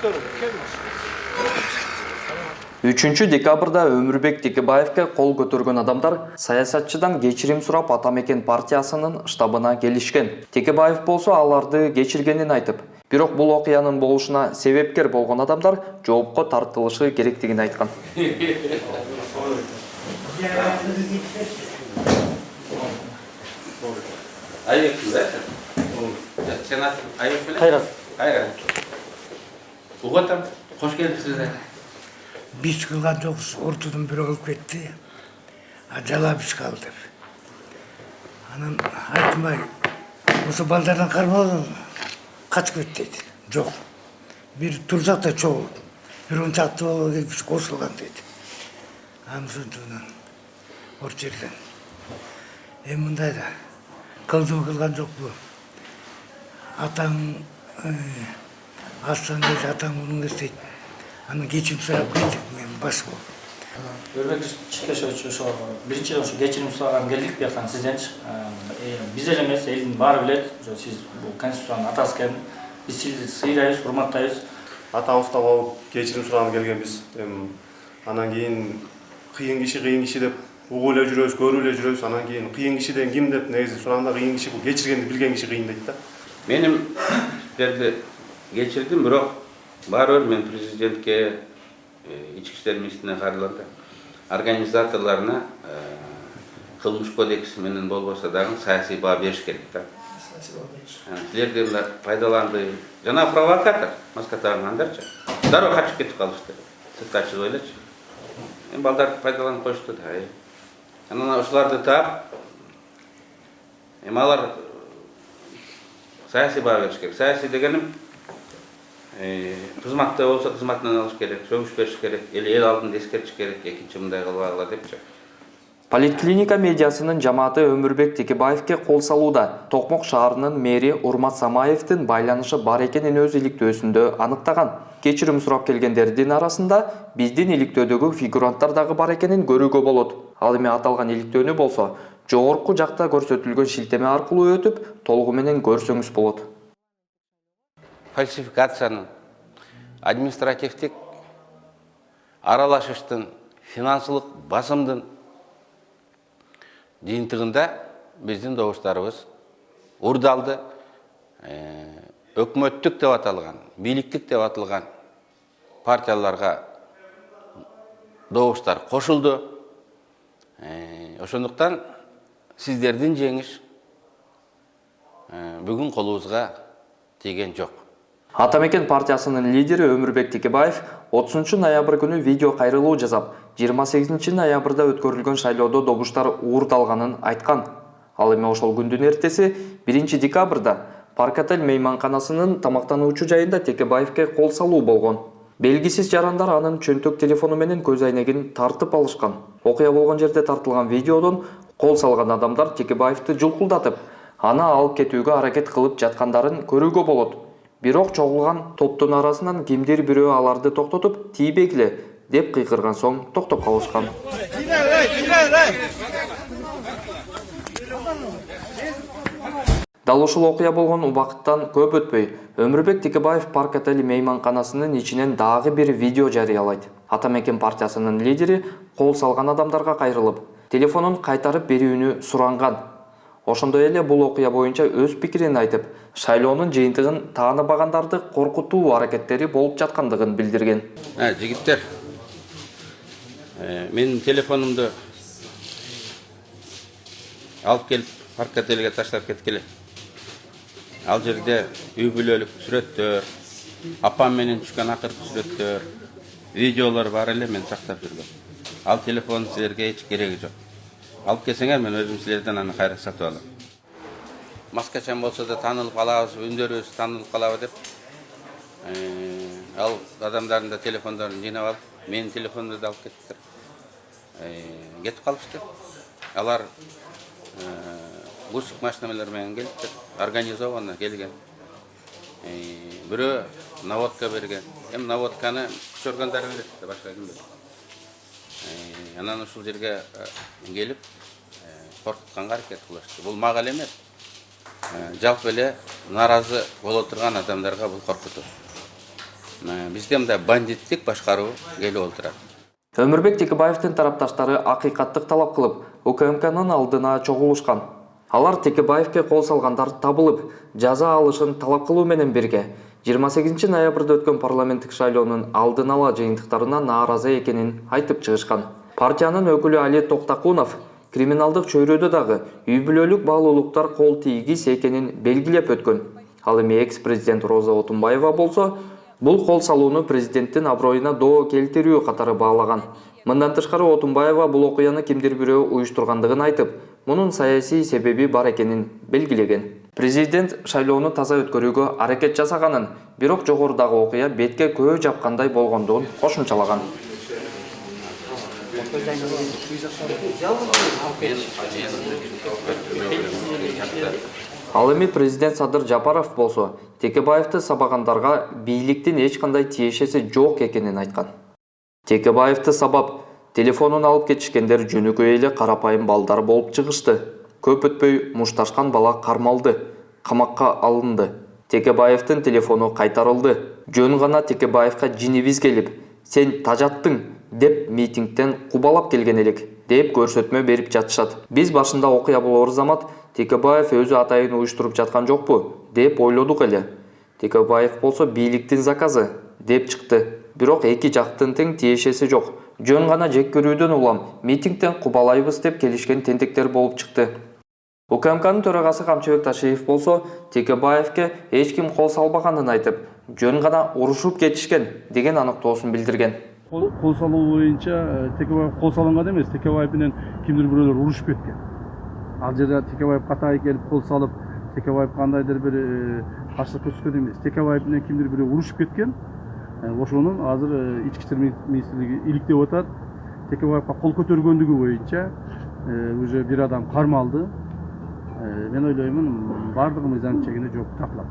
3 декабрда Өмүрбек Текебаевке кол көтөргөн адамдар саясатчыдан кечирим сурап Атамекен партиясынын штабына келишкен. Текебаев болсо аларды кечиргенин айтып, бирок бул окуянын болушуна себепкер болгон адамдар жоопко тартылышы керектигин айткан. Хош келипсиз. Биз кылган жокпуз, ортодон бирөө кылып кетти. Жалабыз калды. Анан айтмай, ошо балдардан кармалып качып кет дейт. Жок. Бир турсак да чогуу. Бир он чакты болуп келип биз кошулган дейт. Анан ошондон ор жерден. Мындай да кылдым кылган жокпу. Атаң Астан дейт, атаң мунун эстейт. Анан кечирим сурап келдик, мен баш болуп. Өрбек Чикешевич ошо биринчиден ошо кечирим сураган келдик, бияктан сизденчи. Биз эле эмес, элдин баары билет, ошо сиз бул конституциянын атасы экен. Биз сизди сыйлайбыз, урматтайбыз. Атабызда болуп кечирим сураган келгенбиз. Анан кийин кыйын киши деп угуп эле жүрөбүз, көрүп эле жүрөбүз. Анан кийин кыйын киши деген ким деп негизи сураганда кыйын киши бул кечиргенди билген киши кыйын дейт да. Менин силерди кечирдим, бирок баары мен президентке, ички иштер министрине кайрылганда организаторлоруна кылмыш кодекси менен болбосо дагы саясий баа бериш керек да. Силерди пайдаланды. Жана провокатор, маска тагынгандарчы. Дароо качып кетип калышты. Сыртка чыгып элечи. Балдарды пайдаланып коюшту да. Анан ошолорду таап, алар саясий баа бериш керек. Саясий дегеним кызматта болсо кызматынан алыш керек, сөгүш бериш керек, эл алдында эскертиш керек, экинчи мындай кылбагыла депчи. Политклиника медиасынын жамааты Өмүрбек Текебаевке кол салууда Токмок шаарынын мэри Урмат Самаевдин байланышы бар экенин өз иликтөөсүндө аныктаган. Кечирим сурап келгендердин арасында биздин иликтөөдөгү фигуранттар дагы бар экенин көрүүгө болот. Ал эми аталган иликтөөнү болсо жогорку жакта көрсөтүлгөн шилтеме аркылуу өтүп, толугу менен көрсөңүз болот. Фальсификациянын, административдик аралашыштын, финансылык басымдын жыйынтыгында биздин добуштарыбыз урдалды, өкмөттүк деп аталган, бийликтик деп аталган партияларга добуштар кошулду. Ошондуктан сиздердин жеңиш бүгүн колубузга тийген жок. Атамекен партиясынын лидери Өмүрбек Текебаев 30 ноябрь күнү видео кайрылуу жасап, 28 ноябрда өткөрүлгөн шайлоодо добуштар уурдалганын айткан. Ал эми ошол күндүн эртеси 1 декабрда Парк-отель мейманканасынын тамактануучу жайында Текебаевке кол салуу болгон. Белгисиз жарандар анын чөнтөк телефону менен көз айнегин тартып алышкан. Окуя болгон жерде тартылган видеодон кол салган адамдар Текебаевди жулкулдатып, аны алып кетүүгө аракет кылып жаткандарын көрүүгө болот. Бирок чогулган топтун арасынан кимдир бирөө аларды токтотуп, тийбегиле деп кыйкырган соң токтоп калышкан. Дал ушул окуя болгон убакыттан көп өтпөй, Өмүрбек Текебаев Парк-отель мейманканасынын ичинен дагы бир видео жарыялайт. Атамекен партиясынын лидери кол салган адамдарга кайрылып, телефонун кайтарып берүүнү суранган. Ошондой эле бул окуя боюнча өз пикирин айтып, шайлоонун жыйынтыгын тааныбагандарды коркутуу аракеттери болуп жаткандыгын билдирген. Жигиттер, менин телефонумду алып келип Парк-отельге таштап кеткиле. Ал жерде үй бүлөлүк сүрөттөр, апам менен түшкөн акыркы сүрөттөр, видеолор бар эле, мен сактап жүргөм. Ал телефон силерге эч кереги жок. Алып келсеңер, мен өзүм силерден аны кайра сатып алам. Маскачан болсо да таанылып калабыз, үндөрүбүз таанылып калабы деп. Ал адамдардын да телефондорун жыйнап алып, менин телефонумду да алып кеттиктер. Кетип калышты. Алар грузчик машиналар менен келиптир, организованно келген. Бирөө наводка берген. Наводканы күч органдары берет, башка ким берет. Анан ушул жерге келип, коркутканга аракет кылышты. Бул мага эле эмес. Жалпы эле наразы боло турган адамдарга бул коркутуу. бизде мындай бандиттик башкаруу келип отурат. Өмүрбек Текебаевдин тарапташтары акыйкаттык талап кылып, УКМКнын алдына чогулушкан. Алар Текебаевке кол салгандар табылып, жаза алышын талап кылуу менен бирге 28 ноябрда өткөн парламенттик шайлоонун алдын ала жыйынтыктарына нааразы экенин айтып чыгышкан. Партиянын өкүлү Али Токтакунов криминалдык чөйрөдө дагы үй бүлөлүк баалуулуктар кол тийгис экенин белгилеп өткөн. Ал эми экс-президент Роза Отунбаева болсо, бул кол салууну президенттин аброюна доо келтирүү катары баалаган. Мындан тышкары Отунбаева бул окуяны кимдир бирөө уюштургандыгын айтып, мунун саясий себеби бар экенин белгилеген. Президент шайлоону таза өткөрүүгө аракет жасаганын, бирок жогорудагы окуя бетке көө жапкандай болгондугун кошумчалаган. Ал эми президент Садыр Жапаров болсо, Текебаевди сабагандарга бийликтин эч кандай тиешеси жок экенин айткан. Текебаевди сабап, телефонун алып кетишкендер жөнөкөй эле карапайым балдар болуп чыгышты. Көп өтпөй мушташкан бала кармалды, камакка алынды. Текебаевдин телефону кайтарылды. Жөн гана Текебаевга жинибиз келип, сен тажаттың деп митингден кубалап келген элек деп көрсөтмө берип жатышат. Биз башында окуя болор замат Текебаев өзү атайын уюштуруп жаткан жокпу деп ойлодук эле. Текебаев болсо бийликтин заказы деп чыкты. Бирок эки жактын тең тиешеси жок. Жөн гана жек көрүүдөн улам митингден кубалайбыз деп келишкен тентектер болуп чыкты. УКМКнын төрагасы Камчыбек Ташиев болсо, Текебаевке эч ким кол салбаганын айтып, жөн гана урушуп кетишкен деген аныктоосун билдирген. Кол салуу боюнча Текебаев кол салынган эмес, Текебаев менен кимдир бирөөлөр урушуп кеткен. Ал жерде Текебаев катайы келип кол салып, Текебаев кандайдыр бир каршылык көрсөткөн эмес. Текебаев менен кимдир бирөө урушуп кеткен. Ошонун азыр ички иштер министрлиги иликтеп атат. Текебаевга кол көтөргөндүгү боюнча уже бир адам кармалды. Мен ойлоймун, бардыгы мыйзам чегинде жооп тартылат.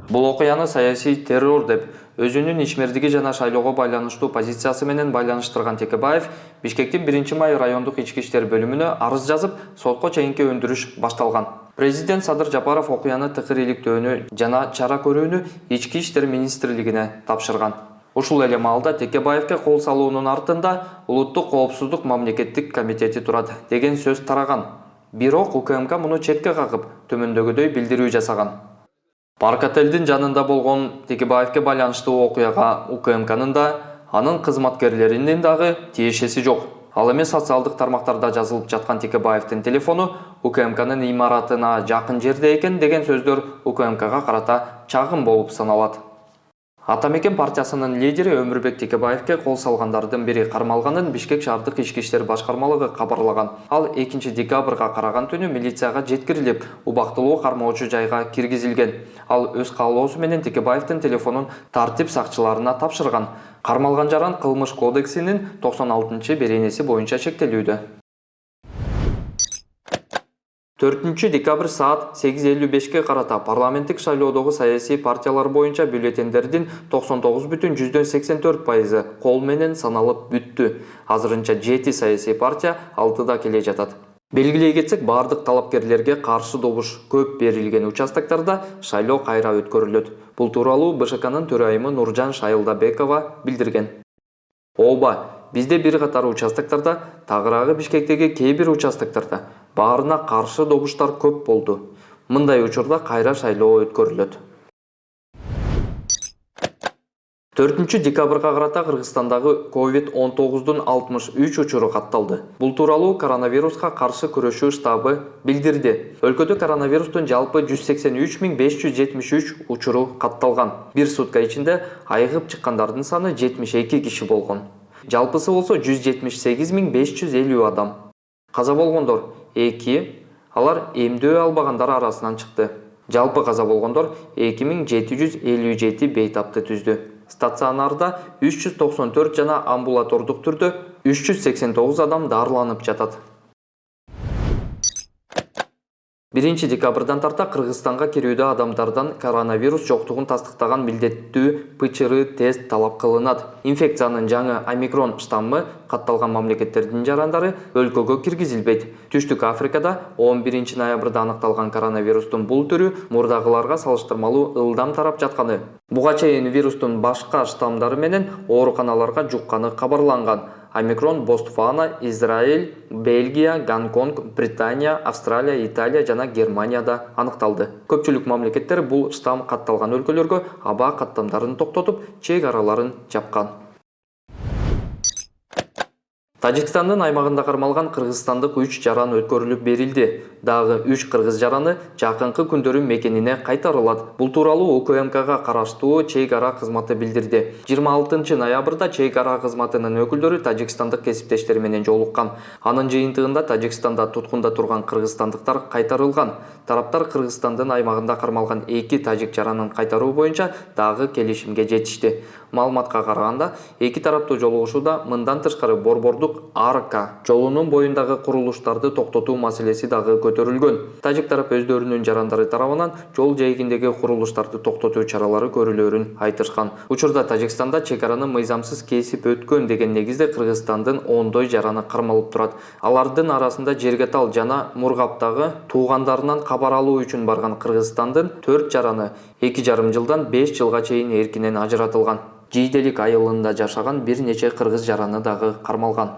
Бул окуяны саясий террор деп өзүнүн ичмердиги жана шайлоого байланыштуу позициясы менен байланыштырган Текебаев Бишкектин 1-май райондук ички иштер бөлүмүнө арыз жазып, сотко чейинки өндүрүш башталган. Президент Садыр Жапаров окуяны тыкыр иликтөөнү жана чара көрүүнү ички иштер министрлигине тапшырган. Ушул эле маалда Текебаевке кол салуунун артында Улуттук коопсуздук мамлекеттик комитети турат деген сөз тараган. Бирок УКМК муну четке какып, төмөндөгүдөй билдирүү жасаган. Парк-отелдин жанында болгон Текебаевке байланыштуу окуяга УКМКнын да, анын кызматкерлеринин дагы тиешеси жок. Ал эми социалдык тармактарда жазылып жаткан Текебаевдин телефону УКМКнын имаратына жакын жерде экен деген сөздөр УКМКга карата чагым болуп саналат. Атамекен партиясынын лидери Өмүрбек Текебаевке кол салгандардын бири кармалганын Бишкек шаардык ички иштер башкармалыгы кабарлаган. Ал 2 декабрга караган түнү милицияга жеткирилип, убактылуу кармоочу жайга киргизилген. Ал өз каалоосу менен Текебаевдин телефонун тартип сакчыларына тапшырган. Кармалган жаран кылмыш кодексинин 96-беренеси боюнча чектелүүдө. 4 декабрь саат 8:55-ке карата парламенттик шайлоодогу саясий партиялар боюнча бюллетендердин 99,84% кол менен саналып бүттү. Азырынча 7 саясий партия алтыда келе жатат. Белгилей кетсек, бардык талапкерлерге каршы добуш көп берилген участоктарда шайлоо кайра өткөрүлөт. Бул тууралуу БШКнын төрайымы Нуржан Шайылдабекова билдирген. Ооба, бизде бир катар участоктарда, тагыраагы Бишкектеги кээ бир участоктарда баарына каршы добуштар көп болду. Мындай учурда кайра шайлоо өткөрүлөт. 4 декабрга карата Кыргызстандагы COVID-19 63 учуру катталды. Бул тууралуу коронавируска каршы күрөшүү штабы билдирди. Өлкөдө коронавирустун жалпы 183.573 учуру катталган. Бир сутка ичинде айыгып чыккандардын саны 72 киши болгон. Жалпысы болсо 178.550 адам. Каза болгондор 2, алар эмдөө албагандар арасынан чыкты. Жалпы каза болгондор 2757 бейтапты түздү. Стационарда 394 жана амбулатордук түрдө 389 адам дарыланып жатат. 1 декабрдан тарта Кыргызстанга кирүүдө адамдардан коронавирус жоктугун тастыктаган милдеттүү ПЧР тест талап кылынат. Инфекциянын жаңы омикрон штаммы катталган мамлекеттердин жарандары өлкөгө киргизилбейт. Түштүк Африкада 11 ноябрда аныкталган коронавирустун бул түрү мурдагыларга салыштырмалуу ылдам тарап жатканы. Буга чейин вирустун башка штамдары менен ооруканаларга жукканы кабарланган. Омикрон Ботсвана, Израиль, Бельгия, Гонконг, Британия, Австралия, Италия жана Германияда аныкталды. Көпчүлүк мамлекеттер бул штам катталган өлкөлөргө аба каттамдарын токтотуп, чек араларын жапкан. Тажикстандын аймагында кармалган кыргызстандык 3 жаран өткөрүлүп берилди. Дагы 3 кыргыз жараны жакынкы күндөрү мекенине кайтарылат. Бул тууралуу УКМКга караштуу чек ара кызматы билдирди. 26 ноябрда чек ара кызматынын өкүлдөрү тажикстандык кесиптештери менен жолуккан. Анын жыйынтыгында Тажикстанда туткунда турган кыргызстандыктар кайтарылган. Тараптар Кыргызстандын аймагында кармалган 2 тажик жаранын кайтаруу боюнча дагы келишимге жетишти. Маалыматка караганда, 2 тараптуу жолугушууда мындан тышкары борбордук Арка жолунун боюндагы курулуштарды токтотуу маселеси дагы көтөрүлгөн. Тажик тарап өздөрүнүн жарандары тарабынан жол жээгиндеги курулуштарды токтотуу чаралары көрүлөрүн айтышкан. Учурда Тажикстанда чек араны мыйзамсыз кесип өткөн деген негизде Кыргызстандын ондой жараны кармалып турат. Алардын арасында Жергетал жана Мургаптагы туугандарынан кабар алуу үчүн барган Кыргызстандын 4 жараны 2,5 жылдан 5 жылга чейин эркинен ажыратылган. Жийделик айылында жашаган бир нече кыргыз жараны дагы кармалган.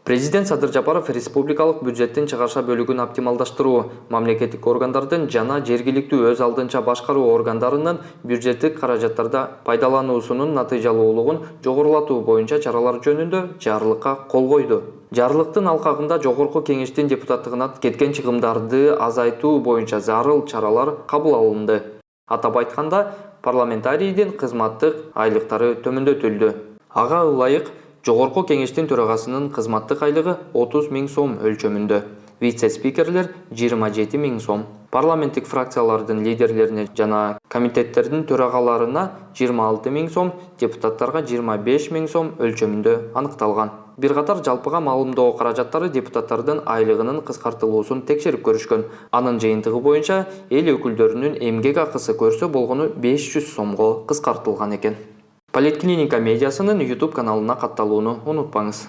Президент Садыр Жапаров республикалык бюджеттин чыгарша бөлүгүн оптималдаштыруу, мамлекеттик органдардын жана жергиликтүү өз алдынча башкаруу органдарынын бюджеттик каражаттарда пайдалануусунун натыйжалуулугун жогорулатуу боюнча чаралар жөнүндө жарлыкка кол койду. Жарлыктын алкагында жогорку кеңештин депутаттыгына кеткен чыгымдарды азайтуу боюнча зарыл чаралар кабыл алынды. Атап айтканда, парламентарийдин кызматтык айлыктары төмөндөтүлдү. Ага ылайык жогорку кеңештин төрагасынын кызматтык айлыгы 30 000 сом өлчөмүндө, вице-спикерлер 27 000 сом, парламенттик фракциялардын лидерлерине жана комитеттердин төрагаларына 26 000 сом, депутаттарга 25 000 сом өлчөмүндө аныкталган. Бир катар жалпыга маалымдоо каражаттары депутаттардын айлыгынын кыскартылуусун текшерип көрүшкөн. Анын жыйынтыгы боюнча эл өкүлдөрүнүн эмгек акысы көрсө болгону 500 сомго кыскартылган экен. Политклиника медиасынын YouTube каналына катталууну унутпаңыз.